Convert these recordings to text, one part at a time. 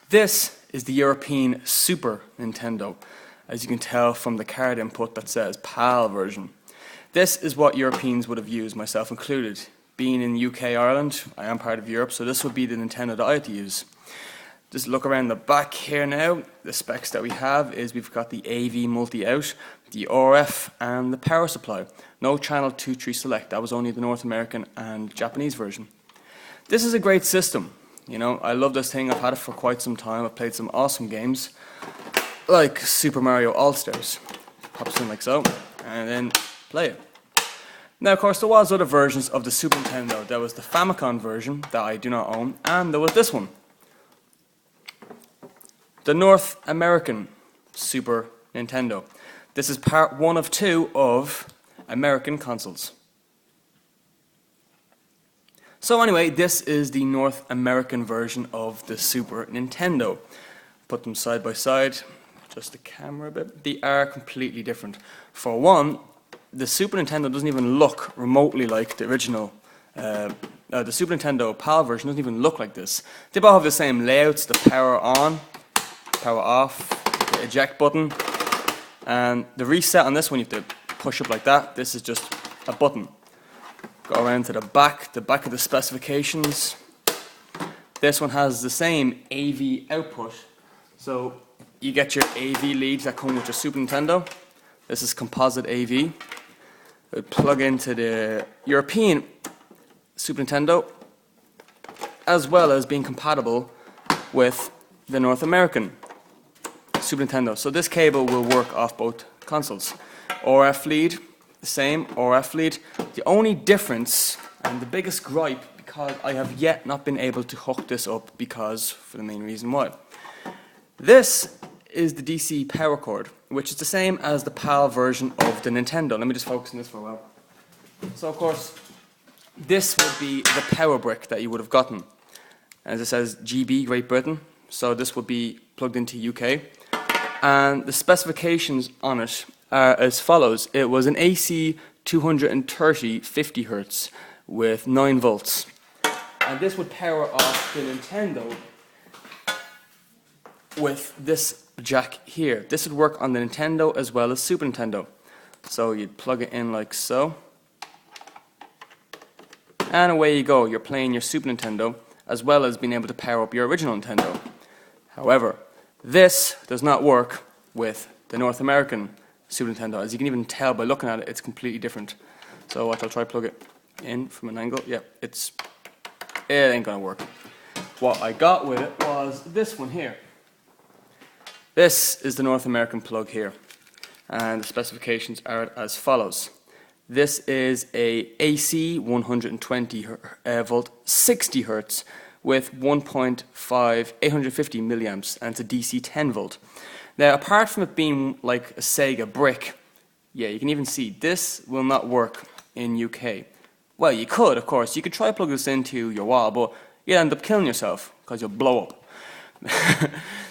This is the European Super Nintendo, as you can tell from the card input that says PAL version. This is what Europeans would have used, myself included. Being in UK, Ireland, I am part of Europe, so this would be the Nintendo that I had to use. Just look around the back here now. The specs that we have is we've got the AV multi-out, the RF, and the power supply. No channel 2-3 select, that was only the North American and Japanese version. This is a great system. You know, I love this thing. I've had it for quite some time. I've played some awesome games, like Super Mario All-Stars. Pops in like so, and then play it. Now, of course, there was other versions of the Super Nintendo. There was the Famicom version that I do not own, and there was this one, the North American Super Nintendo. This is part 1 of 2 of American consoles. So anyway, this is the North American version of the Super Nintendo. Put them side by side, just the camera a bit. They are completely different. For one, the Super Nintendo doesn't even look remotely like the original. The Super Nintendo PAL version doesn't even look like this. They both have the same layouts, the power on, power off, the eject button, and the reset on this one you have to push up like that. This is just a button. Go around to the back of the specifications. This one has the same AV output. So you get your AV leads that come with your Super Nintendo. This is composite AV. It would plug into the European Super Nintendo, as well as being compatible with the North American Super Nintendo. So this cable will work off both consoles. RF lead, the same RF lead. The only difference and the biggest gripe, because I have yet not been able to hook this up, because for the main reason why. This is the DC power cord, which is the same as the PAL version of the Nintendo. Let me just focus on this for a while. So of course, this would be the power brick that you would have gotten. As it says GB, Great Britain, so this would be plugged into UK. And the specifications on it are as follows. It was an AC 230 50 Hertz with 9 volts. And this would power off the Nintendo with this jack here. This would work on the Nintendo as well as Super Nintendo. So you'd plug it in like so. And away you go. You're playing your Super Nintendo as well as being able to power up your original Nintendo. However, this does not work with the North American Super Nintendo. As you can even tell by looking at it, it's completely different. So I'll try to plug it in from an angle. Yeah, it ain't gonna work. What I got with it was this one here. This is the North American plug here, and the specifications are as follows. This is a AC 120 volt 60 Hertz with 1.5 850 milliamps, and it's a DC 10 volt. Now, apart from it being like a Sega brick, yeah, you can even see this will not work in UK. Well, you could, of course. You could try to plug this into your wall, but you'll end up killing yourself because you'll blow up.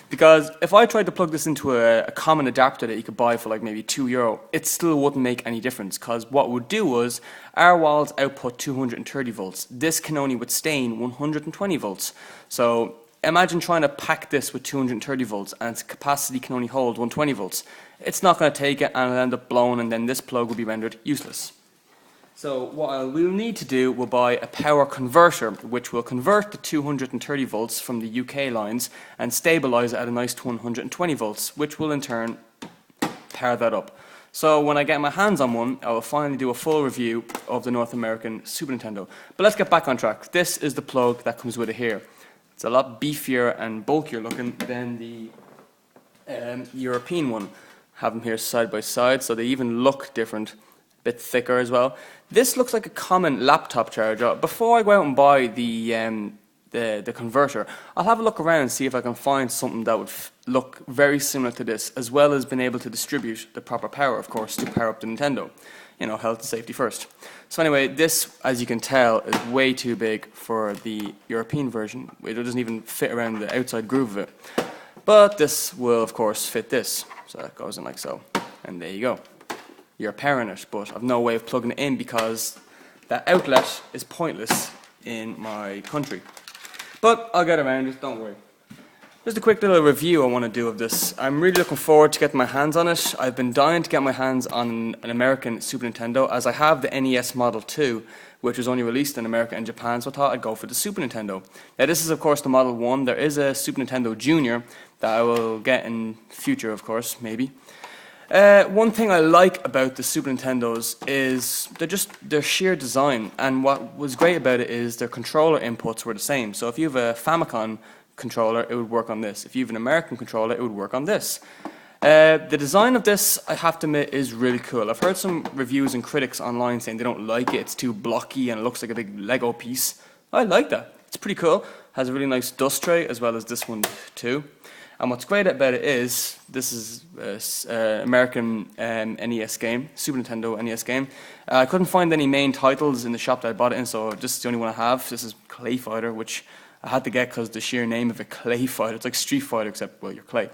Because if I tried to plug this into a common adapter that you could buy for like maybe €2, it still wouldn't make any difference, because what it would do was our walls output 230 volts. This can only withstand 120 volts. So imagine trying to pack this with 230 volts and its capacity can only hold 120 volts. It's not going to take it, and it'll end up blowing, and then this plug will be rendered useless. So what I will need to do will buy a power converter, which will convert the 230 volts from the UK lines and stabilize it at a nice 120 volts, which will in turn power that up. So when I get my hands on one, I will finally do a full review of the North American Super Nintendo. But let's get back on track. This is the plug that comes with it here. It's a lot beefier and bulkier looking than the European one. Have them here side by side, so they even look different. Bit thicker as well. This looks like a common laptop charger. Before I go out and buy the converter, I'll have a look around and see if I can find something that would look very similar to this, as well as being able to distribute the proper power, of course, to power up the Nintendo. You know, health and safety first. So anyway, this, as you can tell, is way too big for the European version. It doesn't even fit around the outside groove of it. But this will, of course, fit this. So that goes in like so. And there you go. You're powering it, but I've no way of plugging it in because that outlet is pointless in my country. But I'll get around it, don't worry. Just a quick little review I want to do of this. I'm really looking forward to getting my hands on it. I've been dying to get my hands on an American Super Nintendo, as I have the NES Model 2, which was only released in America and Japan, so I thought I'd go for the Super Nintendo. Now this is of course the Model 1. There is a Super Nintendo Junior that I will get in future, of course, maybe. One thing I like about the Super Nintendos is their sheer design, and what was great about it is their controller inputs were the same. So if you have a Famicom controller, it would work on this. If you have an American controller, it would work on this. The design of this, I have to admit, is really cool. I've heard some reviews and critics online saying they don't like it. It's too blocky and it looks like a big Lego piece. I like that. It's pretty cool. Has a really nice dust tray, as well as this one too. And what's great about it is, this is an American NES game, Super Nintendo NES game. I couldn't find any main titles in the shop that I bought it in, so this is the only one I have. This is Clay Fighter, which I had to get because the sheer name of it, Clay Fighter. It's like Street Fighter, except, well, you're clay.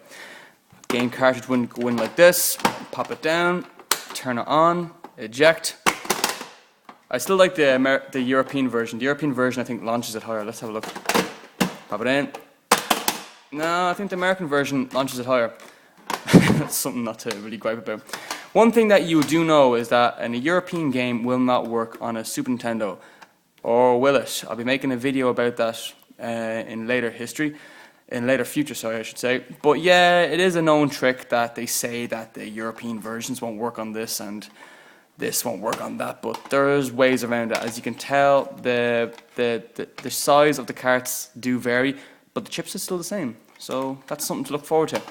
Game cartridge wouldn't go in like this. Pop it down, turn it on, eject. I still like the European version. The European version, I think, launches it higher. Let's have a look. Pop it in. No, I think the American version launches it higher. That's something not to really gripe about. One thing that you do know is that a European game will not work on a Super Nintendo. Or will it? I'll be making a video about that in later future, sorry, I should say. But yeah, it is a known trick that they say that the European versions won't work on this and this won't work on that, but there's ways around it. As you can tell, the size of the carts do vary, but the chips are still the same. So that's something to look forward to.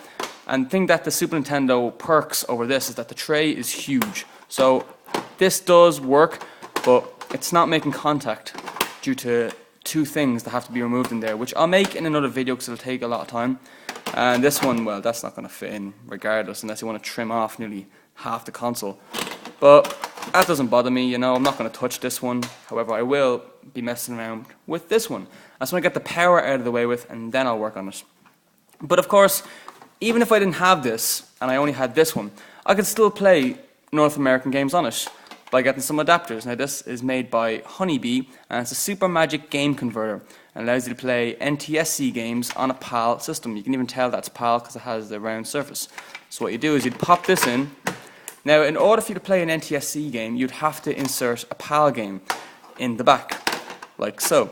And the thing that the Super Nintendo perks over this is that the tray is huge. So this does work, but it's not making contact due to two things that have to be removed in there, which I'll make in another video because it'll take a lot of time. And this one, well, that's not going to fit in regardless, unless you want to trim off nearly half the console. But that doesn't bother me, you know. I'm not going to touch this one. However, I will be messing around with this one. I just want to get the power out of the way with, and then I'll work on it. But of course, even if I didn't have this, and I only had this one, I could still play North American games on it by getting some adapters. Now this is made by Honeybee, and it's a Super Magic game converter, and allows you to play NTSC games on a PAL system. You can even tell that's PAL because it has the round surface. So what you do is you'd pop this in. Now in order for you to play an NTSC game, you'd have to insert a PAL game in the back, like so.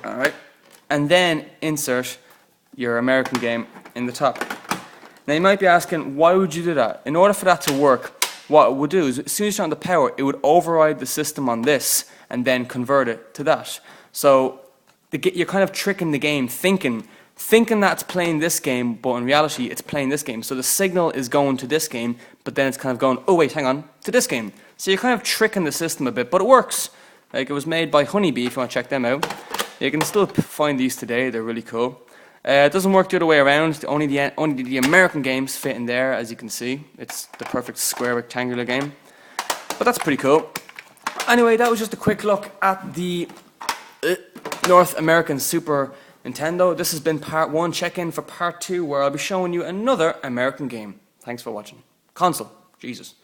Alright, and then insert your American game in the top. Now you might be asking, why would you do that? In order for that to work, what it would do is, as soon as you turn on the power, it would override the system on this and then convert it to that. So you're kind of tricking the game, thinking that it's playing this game, but in reality it's playing this game. So the signal is going to this game, but then it's kind of going, oh wait, hang on, to this game. So you're kind of tricking the system a bit, but it works. Like, it was made by Honeybee, if you want to check them out. You can still find these today, they're really cool. It doesn't work the other way around. Only the American games fit in there, as you can see. It's the perfect square rectangular game. But that's pretty cool. Anyway, that was just a quick look at the North American Super Nintendo. This has been part 1. Check in for part 2, where I'll be showing you another American game. Thanks for watching. Console. Jesus.